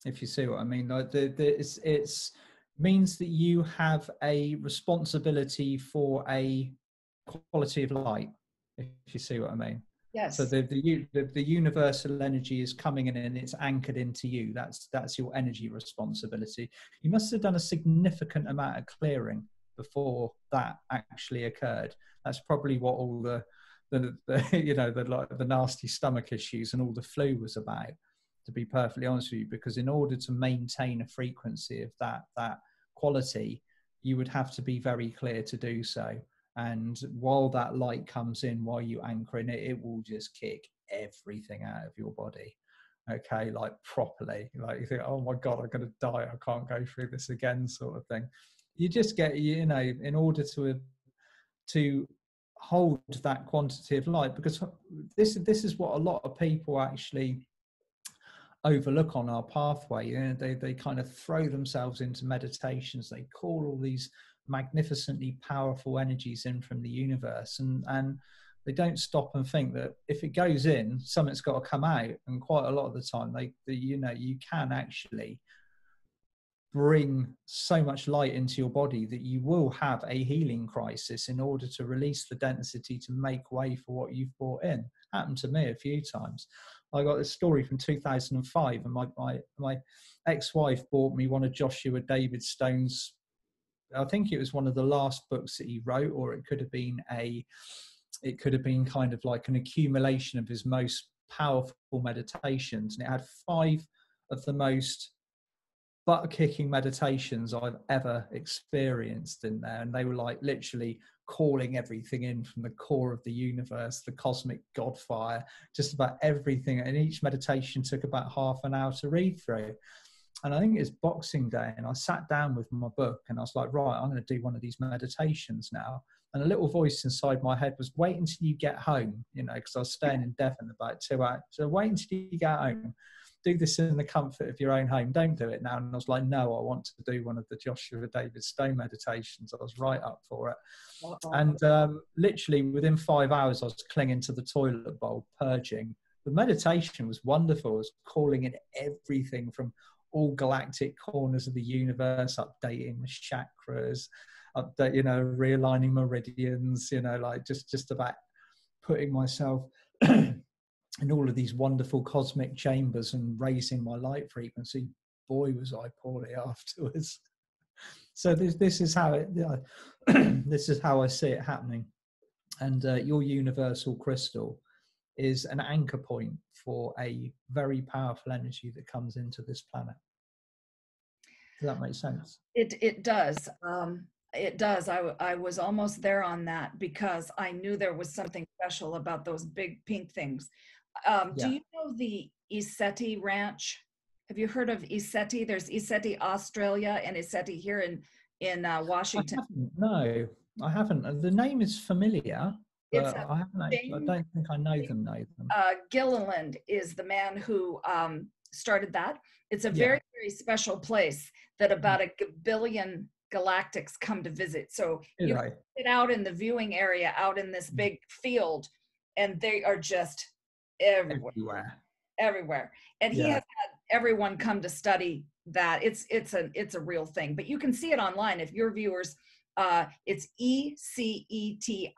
S1: If you see what I mean, like it's means that you have a responsibility for a quality of light. If you see what I mean.
S2: Yes.
S1: So the universal energy is coming in and it's anchored into you. That's your energy responsibility. You must have done a significant amount of clearing before that actually occurred. That's probably what all the nasty stomach issues and all the flu was about. to be perfectly honest with you, because in order to maintain a frequency of that quality, you would have to be very clear to do so. And while that light comes in, while you anchor in it, it will just kick everything out of your body. Okay, like properly. Like you think, oh my God, I'm going to die. I can't go through this again, sort of thing. You just get, you know, in order to hold that quantity of light, because this is what a lot of people actually overlook on our pathway. You know, they kind of throw themselves into meditations. They call all these magnificently powerful energies in from the universe, and they don't stop and think that if it goes in, something's got to come out. And quite a lot of the time, you know, you can actually bring so much light into your body that you will have a healing crisis in order to release the density to make way for what you've brought in. Happened to me a few times. I got this story from 2005, and my ex-wife bought me one of Joshua David Stone's, I think it was one of the last books that he wrote, or it could have been kind of like an accumulation of his most powerful meditations. And it had 5 of the most butt-kicking meditations I've ever experienced in there. And they were like literally calling everything in from the core of the universe, the cosmic God fire, just about everything. And each meditation took about half an hour to read through. And I think it's Boxing Day, and I sat down with my book and I was like, right, I'm going to do one of these meditations now. And a little voice inside my head was, wait until you get home, you know, because I was staying in Devon about 2 hours. So wait until you get home. Do this in the comfort of your own home. Don't do it now. And I was like, no, I want to do one of the Joshua David Stone meditations. I was right up for it. And literally within 5 hours, I was clinging to the toilet bowl, purging. The meditation was wonderful. I was calling in everything from all galactic corners of the universe, updating the chakras, you know, realigning meridians, you know, like just about putting myself in all of these wonderful cosmic chambers and raising my light frequency. Boy, was I poorly afterwards. So this is how it, this is how I see it happening. And your universal crystal is an anchor point for a very powerful energy that comes into this planet. Does that make sense?
S2: It does. It does. I was almost there on that because I knew there was something special about those big pink things. Do you know the Yeti Ranch? Have you heard of Yeti? There's Yeti, Australia, and Yeti here in Washington.
S1: No, I haven't. The name is familiar, but I haven't. I don't think I know them.
S2: Gilliland is the man who started that. It's a very, very special place that about a billion galactics come to visit. So you can sit out in the viewing area, out in this big field, and they are just everywhere. And he has had everyone come to study that. It's a real thing, but you can see it online if your viewers. It's ECETI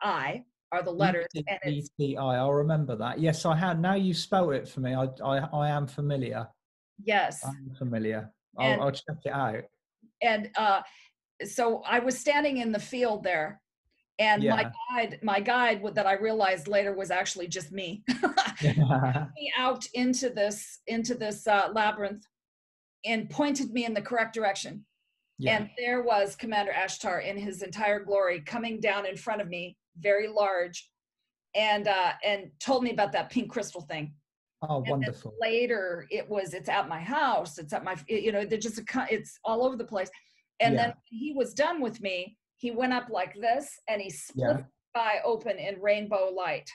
S2: are the letters.
S1: ECETI. I'll remember that. Yes, I had. Now you spelled it for me. I am familiar.
S2: Yes,
S1: I'm familiar. I'll check it out.
S2: And so I was standing in the field there. And my guide that I realized later was actually just me, took me out into this labyrinth and pointed me in the correct direction. Yeah. And there was Commander Ashtar in his entire glory coming down in front of me, very large, and told me about that pink crystal thing.
S1: Oh, and wonderful.
S2: Later, it's at my house. It's at my, you know, it's all over the place. And then when he was done with me, he went up like this and he split the sky open in rainbow light.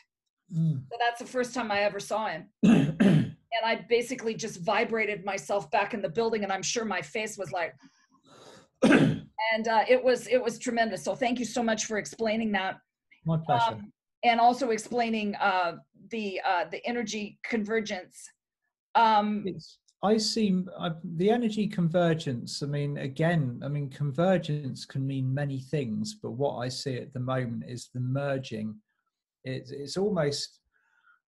S2: So that's the first time I ever saw him. And I basically just vibrated myself back in the building, and I'm sure my face was like, and it was tremendous. So thank you so much for explaining that.
S1: My pleasure.
S2: And also explaining the energy convergence.
S1: I see the energy convergence. I mean, convergence can mean many things, but what I see at the moment is the merging. It's almost,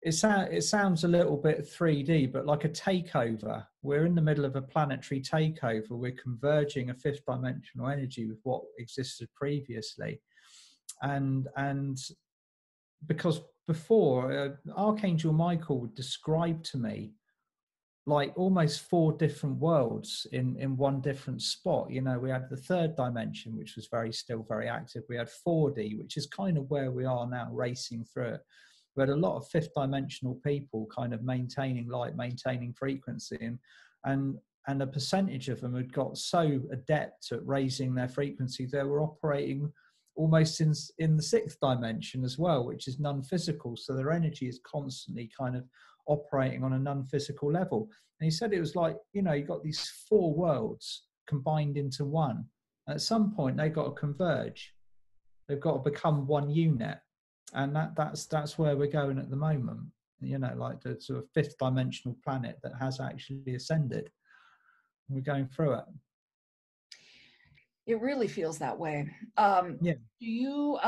S1: it sounds a little bit 3D, but like a takeover. We're in the middle of a planetary takeover. We're converging a 5th dimensional energy with what existed previously. And because before, Archangel Michael described to me like almost 4 different worlds in one different spot. You know, we had the 3rd dimension, which was still very active. We had 4D, which is kind of where we are now, racing through it. We had a lot of 5th dimensional people kind of maintaining light, maintaining frequency, and a percentage of them had got so adept at raising their frequency, they were operating almost in the 6th dimension as well, which is non-physical. So their energy is constantly kind of operating on a non-physical level. And he said it was like, you know, you got these 4 worlds combined into one. At some point, they've got to converge. They've got to become one unit. And that's where we're going at the moment. You know, like the sort of 5th dimensional planet that has actually ascended. We're going through it.
S2: It really feels that way.
S1: Yeah.
S2: Do you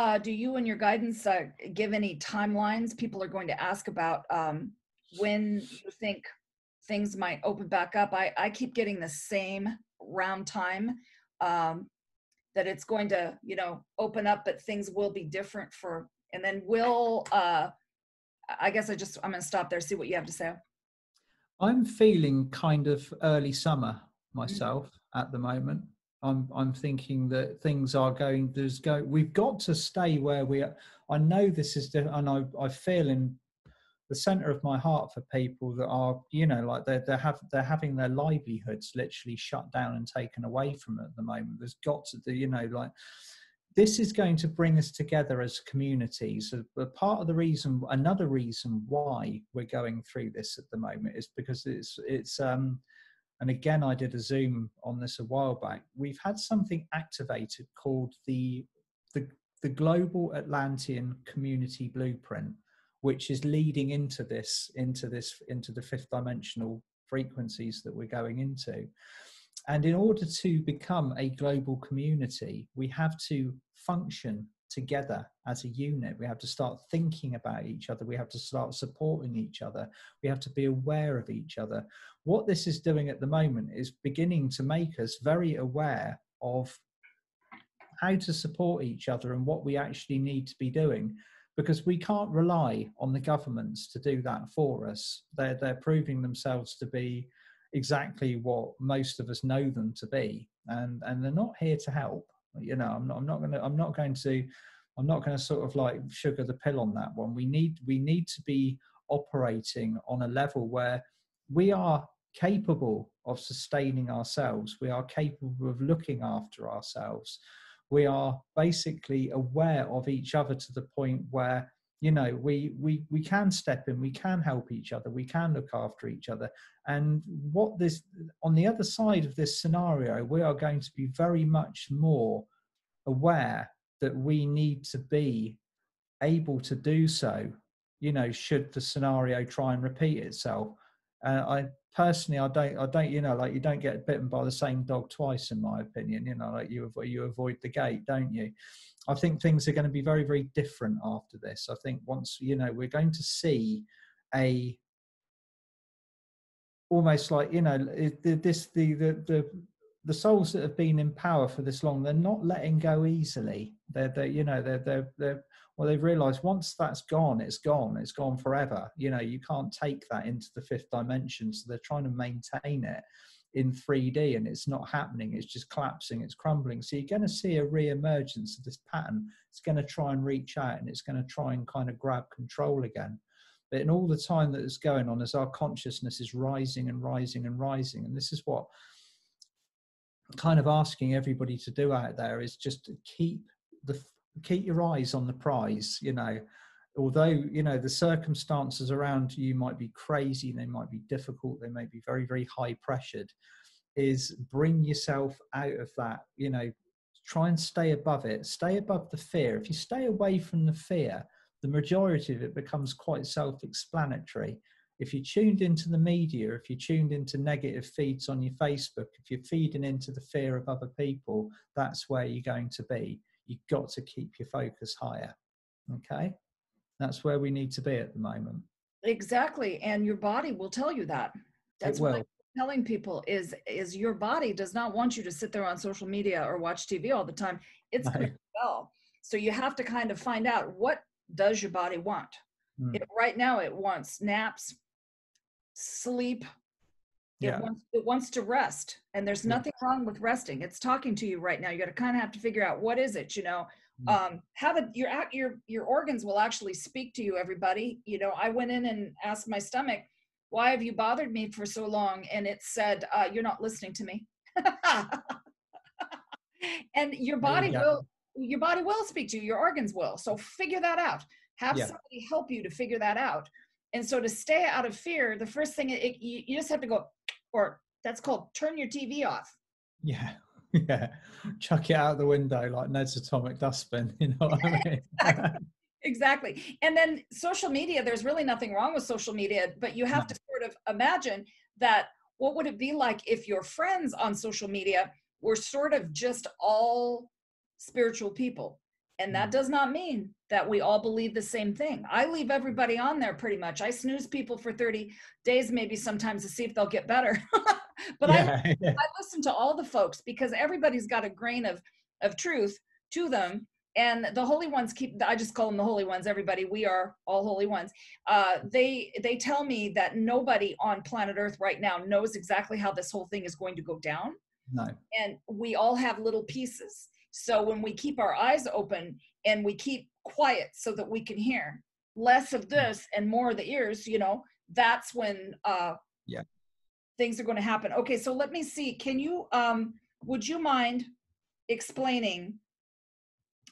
S2: and your guidance give any timelines? People are going to ask about when you think things might open back up. I keep getting the same round time, that it's going to, you know, open up, but things will be different and then I guess I'm going to stop there, see what you have to say.
S1: I'm feeling kind of early summer myself at the moment. I'm thinking that things are going to we've got to stay where we are. I know this is, and I feel in the center of my heart for people that are, you know, like they're having their livelihoods literally shut down and taken away from them at the moment. There's got to, you know, like this is going to bring us together as communities. So part of the reason, another reason why we're going through this at the moment is because it's and again, I did a Zoom on this a while back. We've had something activated called the Global Atlantean Community Blueprint, which is leading into the 5th dimensional frequencies that we're going into. And in order to become a global community, we have to function together as a unit. We have to start thinking about each other. We have to start supporting each other. We have to be aware of each other. What this is doing at the moment is beginning to make us very aware of how to support each other and what we actually need to be doing, because we can't rely on the governments to do that for us. They're proving themselves to be exactly what most of us know them to be, and they're not here to help. You know, I'm not going to sort of like sugar the pill on that one. We need to be operating on a level where we are capable of sustaining ourselves. We are capable of looking after ourselves. We are basically aware of each other to the point where, you know, we can step in, we can help each other, we can look after each other. And what this, on the other side of this scenario, we are going to be very much more aware that we need to be able to do so, you know, should the scenario try and repeat itself. I personally, I don't, you know, like you don't get bitten by the same dog twice, in my opinion. You know, like you avoid the gate, don't you? I think things are going to be very, very different after this. I think once, you know, we're going to see almost like, you know, the souls that have been in power for this long, they're not letting go easily. Well, they've realized once that's gone, it's gone forever. You know, you can't take that into the 5th dimension. So they're trying to maintain it in 3D, and it's not happening. It's just collapsing, it's crumbling. So you're going to see a re-emergence of this pattern. It's going to try and reach out, and it's going to try and kind of grab control again. But in all the time that is going on, as our consciousness is rising and rising and rising, and this is what I'm kind of asking everybody to do out there, is just to keep your eyes on the prize. You know, although, you know, the circumstances around you might be crazy, they might be difficult, they may be very, very high pressured, is bring yourself out of that. You know, try and stay above it, stay above the fear. If you stay away from the fear, the majority of it becomes quite self-explanatory. If you're tuned into the media, if you're tuned into negative feeds on your Facebook, if you're feeding into the fear of other people, that's where you're going to be. You've got to keep your focus higher. Okay? That's where we need to be at the moment.
S2: Exactly. And your body will tell you that. That's what I'm telling people is your body does not want you to sit there on social media or watch TV all the time. It's going to well. So you have to kind of find out, what does your body want? Right now it wants naps, sleep,
S1: Yeah.
S2: It wants to rest, and there's nothing wrong with resting. It's talking to you right now. You got to kind of have to figure out what is it, you know. How your organs will actually speak to you, everybody. You know, I went in and asked my stomach, why have you bothered me for so long? And it said, you're not listening to me. And your body will speak to you, your organs will. So figure that out. Have somebody help you to figure that out. And so to stay out of fear, the first thing, you just have to go, or that's called turn your TV off.
S1: Yeah. Yeah. Chuck it out the window like Ned's atomic dustbin. You know what I mean?
S2: Exactly. And then social media, there's really nothing wrong with social media, but you have to sort of imagine that what would it be like if your friends on social media were sort of just all spiritual people? And that does not mean that we all believe the same thing. I leave everybody on there pretty much. I snooze people for 30 days, maybe sometimes, to see if they'll get better. But I listen to all the folks because everybody's got a grain of truth to them. And the holy ones I just call them the holy ones, everybody, we are all holy ones. They tell me that nobody on planet Earth right now knows exactly how this whole thing is going to go down.
S1: No.
S2: And we all have little pieces. So when we keep our eyes open and we keep quiet so that we can hear less of this and more of the ears, you know, that's when things are going to happen. Okay, so let me see. Can you, would you mind explaining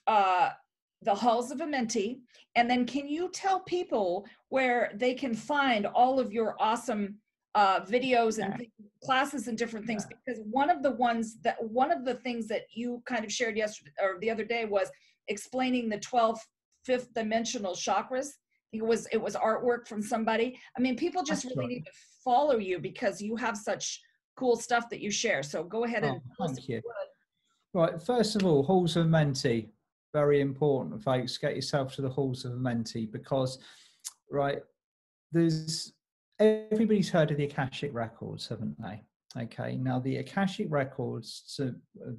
S2: the Halls of Amenti? And then can you tell people where they can find all of your awesome videos and classes and different things? Because one of the things that you kind of shared yesterday or the other day was explaining the 12 fifth dimensional chakras. I think it was artwork from somebody. I mean, people just really need to follow you because you have such cool stuff that you share. So go ahead and
S1: thank you. Right, first of all, Halls of Amenti, very important, folks. Get yourself to the Halls of Amenti because, right, everybody's heard of the Akashic records, haven't they? Okay, now the Akashic records, so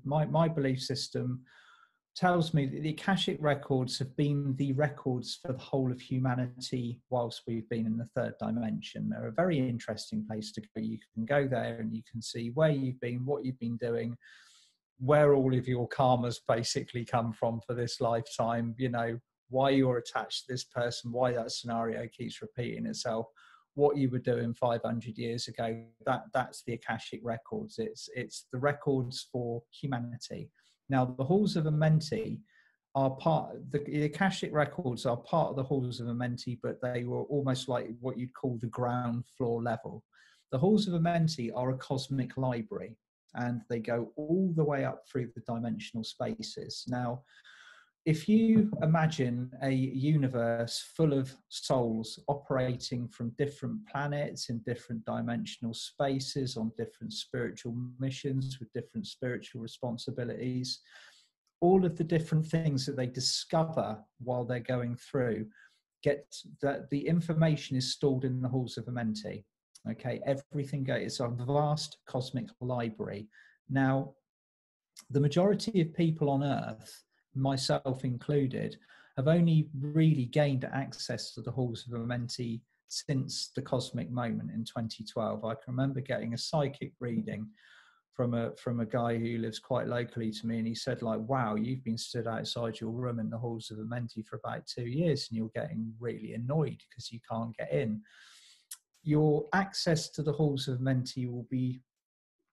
S1: my belief system tells me that the Akashic records have been the records for the whole of humanity whilst we've been in the third dimension. They're a very interesting place to go. You can go there and you can see where you've been, what you've been doing, where all of your karmas basically come from for this lifetime, you know, why you're attached to this person, why that scenario keeps repeating itself, what you were doing 500 years ago. That's the Akashic records. It's the records for humanity. Now, the Halls of Amenti are the Akashic records are part of the Halls of Amenti, but they were almost like what you'd call the ground floor level. The Halls of Amenti are a cosmic library, and they go all the way up through the dimensional spaces. Now, if you imagine a universe full of souls operating from different planets in different dimensional spaces on different spiritual missions with different spiritual responsibilities, all of the different things that they discover while they're going through, the information is stored in the Halls of Amenti. Okay, everything is a vast cosmic library. Now, the majority of people on Earth, myself included, have only really gained access to the Halls of Amenti since the cosmic moment in 2012. I can remember getting a psychic reading from a guy who lives quite locally to me, and he said, like, wow, you've been stood outside your room in the Halls of Amenti for about 2 years and you're getting really annoyed because you can't get in. Your access to the Halls of Amenti will be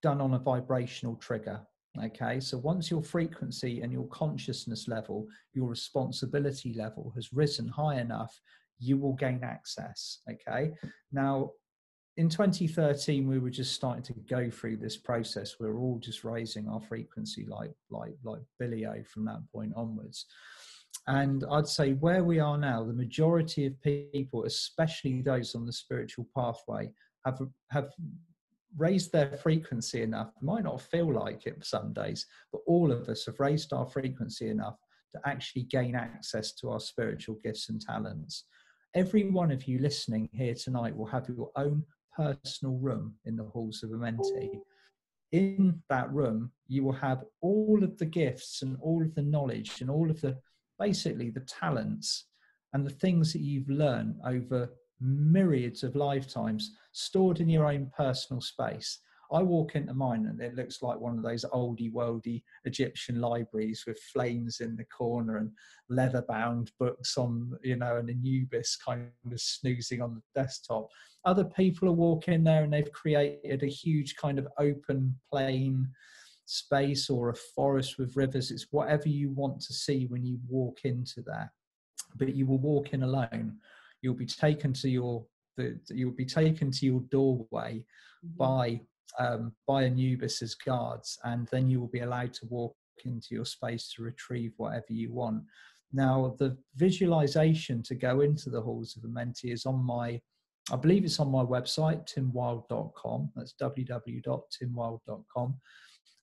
S1: done on a vibrational trigger. Okay, so once your frequency and your consciousness level, your responsibility level has risen high enough, you will gain access. Okay, now in 2013 we were just starting to go through this process. We were all just raising our frequency like Billy-O from that point onwards. And I'd say where we are now, the majority of people, especially those on the spiritual pathway, have raised their frequency enough. It might not feel like it some days, but all of us have raised our frequency enough to actually gain access to our spiritual gifts and talents. Every one of you listening here tonight will have your own personal room in the Halls of Amenti. In that room, you will have all of the gifts and all of the knowledge and all of the, basically the talents and the things that you've learned over myriads of lifetimes stored in your own personal space. I walk into mine and it looks like one of those oldie worldy Egyptian libraries with flames in the corner and leather bound books on, you know, and Anubis kind of snoozing on the desktop. Other people are walking there and they've created a huge kind of open plain space or a forest with rivers. It's whatever you want to see when you walk into there, but you will walk in alone. You'll be taken to your doorway by Anubis's guards, and then you will be allowed to walk into your space to retrieve whatever you want. Now, the visualization to go into the Halls of Amenti is on my, I believe it's on my website, timwild.com. That's www.timwild.com.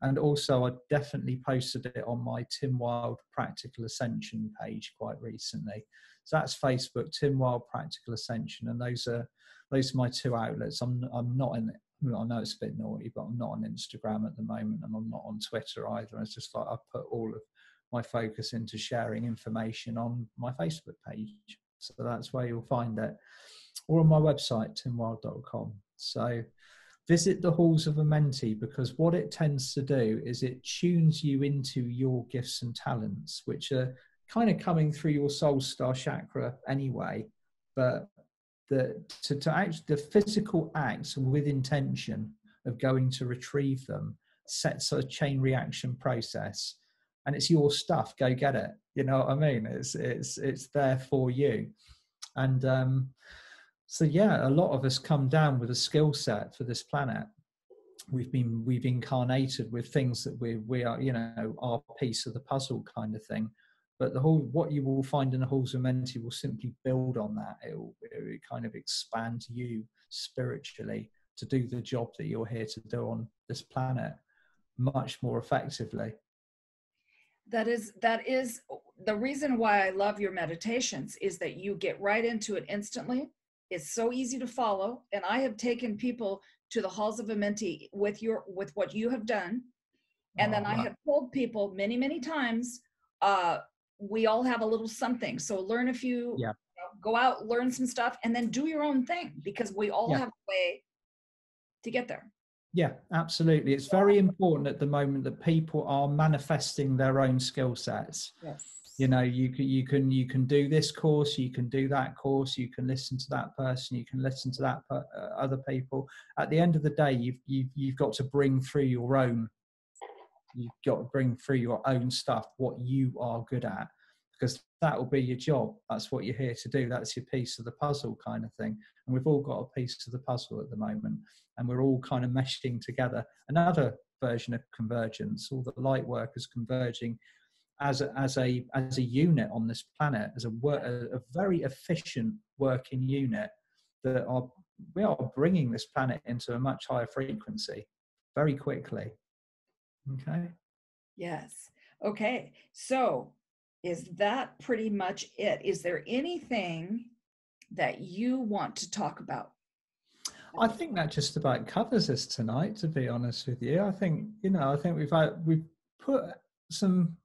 S1: And also, I definitely posted it on my Tim Wild Practical Ascension page quite recently. So that's Facebook, Tim Wild Practical Ascension, and those are my two outlets. I'm not in. I know it's a bit naughty, but I'm not on Instagram at the moment, and I'm not on Twitter either. It's just like I put all of my focus into sharing information on my Facebook page. So that's where you'll find it, or on my website, timwild.com. So visit the Halls of Amenti, because what it tends to do is it tunes you into your gifts and talents, which are kind of coming through your soul star chakra anyway. But the physical act with intention of going to retrieve them sets a chain reaction process, and it's your stuff. Go get it. You know what I mean? It's there for you. And so yeah, a lot of us come down with a skill set for this planet. We've incarnated with things that we are, you know, our piece of the puzzle kind of thing. But what you will find in the Halls of Amenti will simply build on that. It will kind of expand you spiritually to do the job that you're here to do on this planet much more effectively.
S2: That is the reason why I love your meditations, is that you get right into it instantly. It's so easy to follow. And I have taken people to the Halls of Amenti with what you have done. And then I have told people many, many times, we all have a little something. So learn a few, you know, go out, learn some stuff, and then do your own thing, because we all have a way to get there.
S1: Yeah, absolutely. It's very important at the moment that people are manifesting their own skill sets.
S2: Yes.
S1: You know, you can do this course, you can do that course, you can listen to that person, you can listen to that other people. At the end of the day, you've got to bring through your own. You've got to bring through your own stuff, what you are good at, because that will be your job. That's what you're here to do. That's your piece of the puzzle kind of thing. And we've all got a piece of the puzzle at the moment, and we're all kind of meshing together. Another version of convergence, all the light workers converging as a unit on this planet, as a very efficient working unit we are bringing this planet into a much higher frequency very quickly. Okay.
S2: Yes. Okay. So is that pretty much it? Is there anything that you want to talk about?
S1: I think that just about covers us tonight, to be honest with you. I think we've put some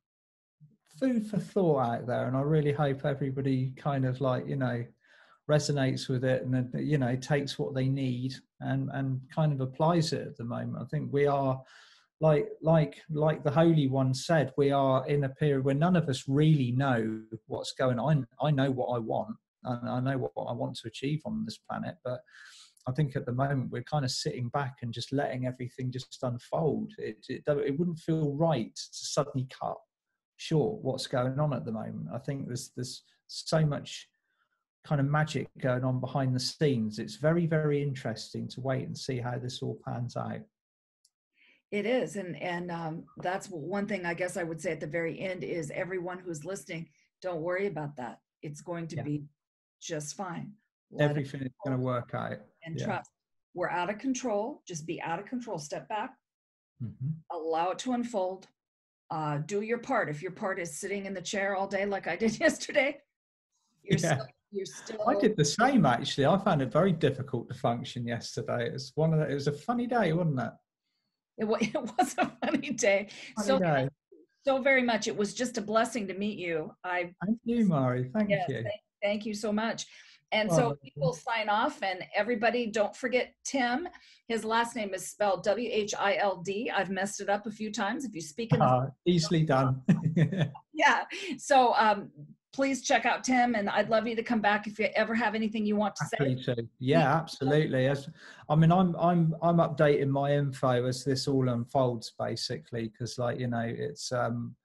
S1: food for thought out there, and I really hope everybody kind of resonates with it, and takes what they need and kind of applies it at the moment. I think we are like the Holy One said, we are in a period where none of us really know what's going on. I know what I want, and I know what I want to achieve on this planet, but I think at the moment we're kind of sitting back and just letting everything just unfold. It wouldn't feel right to suddenly cut short what's going on at the moment. I think there's so much kind of magic going on behind the scenes. It's very, very interesting to wait and see how this all pans out.
S2: It is, and that's one thing I guess I would say at the very end is, everyone who's listening, don't worry about that. It's going to be just fine.
S1: Everything is going to work out.
S2: And trust. We're out of control. Just be out of control. Step back. Allow it to unfold. Do your part. If your part is sitting in the chair all day like I did yesterday, you're still.
S1: I did the same, actually. I found it very difficult to function yesterday. It was a funny day, wasn't it?
S2: It was a funny day. So very much. It was just a blessing to meet you.
S1: Thank you, Mari. Thank you.
S2: Thank you so much. And
S1: Oh,
S2: so people sign off, and everybody, don't forget Tim. His last name is spelled W-H-I-L-D. I've messed it up a few times. If you speak in the
S1: easily done.
S2: yeah. So please check out Tim, and I'd love you to come back if you ever have anything you want to say.
S1: Yeah, absolutely. I mean, I'm updating my info as this all unfolds, basically, because, like, you know, it's I'm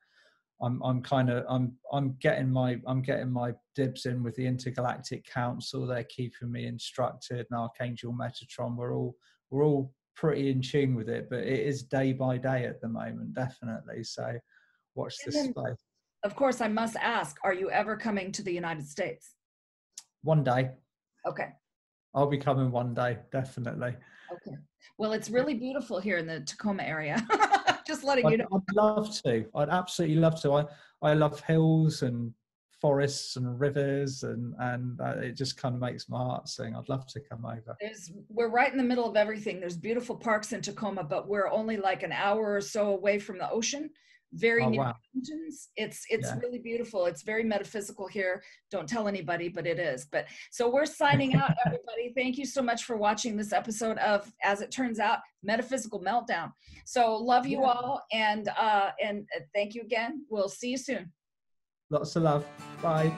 S1: getting my dibs in with the Intergalactic Council. They're keeping me instructed, and Archangel Metatron. We're all pretty in tune with it, but it is day by day at the moment, definitely. So watch this space.
S2: Of course, I must ask, are you ever coming to the United States?
S1: One day.
S2: Okay.
S1: I'll be coming one day, definitely.
S2: Okay. Well, it's really beautiful here in the Tacoma area. Just letting you know.
S1: I'd love to. I'd absolutely love to. I love hills and forests and rivers, and it just kind of makes my heart sing. I'd love to come over.
S2: We're right in the middle of everything. There's beautiful parks in Tacoma, but we're only like an hour or so away from the ocean. Very near mountains. It's really beautiful. It's very metaphysical here. Don't tell anybody, but it is. But so we're signing out, everybody. Thank you so much for watching this episode of, as it turns out, Metaphysical Meltdown. So love you all, and thank you again. We'll see you soon.
S1: Lots of love. Bye.